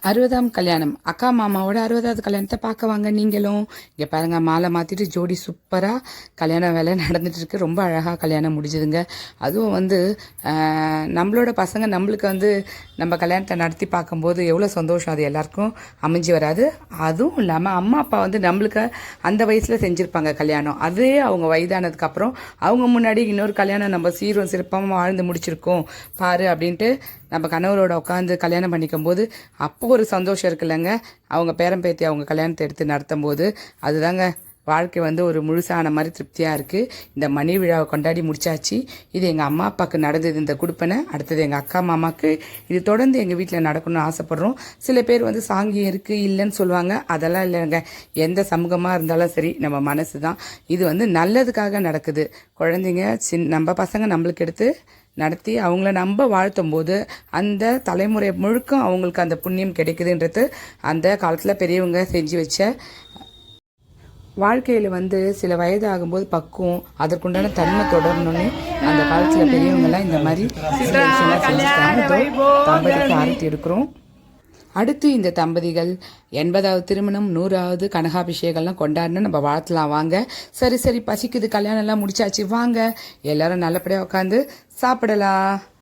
60ஆம் கல்யாணம். அக்கா மாமாவோட 60வது கல்யாணத்தை பார்க்க வாங்க நீங்களும். இங்கே பாருங்க, மாலை மாற்றிட்டு ஜோடி சூப்பராக கல்யாண வேலை நடந்துட்டு இருக்கு. ரொம்ப அழகாக கல்யாணம் முடிஞ்சுதுங்க. அதுவும் நம்மளோட பசங்க நம்மளுக்கு நம்ம கல்யாணத்தை நடத்தி பார்க்கும்போது எவ்வளோ சந்தோஷம். அது எல்லாருக்கும் அமைஞ்சு வராது. அதுவும் இல்லாமல் அம்மா அப்பா நம்மளுக்கு அந்த வயசில் செஞ்சுருப்பாங்க கல்யாணம். அதே அவங்க வயதானதுக்கப்புறம் அவங்க முன்னாடி இன்னொரு கல்யாணம் நம்ம சீரும் சிறப்பாக வாழ்ந்து முடிச்சிருக்கோம் பாரு அப்படின்ட்டு நம்ம கணவரோட உட்காந்து கல்யாணம் பண்ணிக்கும் போது அப்போ ஒரு சந்தோஷம் இருக்குல்லங்க. அவங்க பேரன் பேத்தி அவங்க கல்யாணத்தை எடுத்து நடத்தும் போது அதுதாங்க வாழ்க்கை ஒரு முழுசான மாதிரி திருப்தியாக இருக்குது. இந்த மணி விழாவை கொண்டாடி முடிச்சாச்சு. இது எங்கள் அம்மா அப்பாவுக்கு நடந்தது இந்த குடுப்பனை. அடுத்தது எங்கள் அக்கா மாமாவுக்கு. இது தொடர்ந்து எங்கள் வீட்டில் நடக்கணும்னு ஆசைப்பட்றோம். சில பேர் சாங்கியம் இருக்குது இல்லைன்னு சொல்லுவாங்க. அதெல்லாம் இல்லைங்க. எந்த சமூகமாக இருந்தாலும் சரி, நம்ம மனசு தான். இது நல்லதுக்காக நடக்குது. குழந்தைங்க நம்ம பசங்க நம்மளுக்கு எடுத்து நடத்தி அவங்கள நம்ம வாழ்த்தும் போது அந்த தலைமுறை முழுக்க அவங்களுக்கு அந்த புண்ணியம் கிடைக்குதுன்றது அந்த காலத்தில் பெரியவங்க செஞ்சு வச்ச. வாழ்க்கையில் சில வயது ஆகும்போது பக்குவம் அதற்குண்டான தன்மை தொடரணும்னு அந்த காலத்தில் பெரியவங்கெல்லாம் இந்த மாதிரி தம்பதிக்கு ஆரத்தி எடுக்கிறோம். அடுத்து இந்த தம்பதிகள் 80வது திருமணம் 100வது கனகாபிஷேகம்லாம் கொண்டாடணும். நம்ம வாழ்த்தலாம் வாங்க. சரி பசிக்குது, கல்யாணம் எல்லாம் முடிச்சாச்சு, வாங்க எல்லாரும் நல்லபடியாக உட்காந்து சாப்பிடலாம்.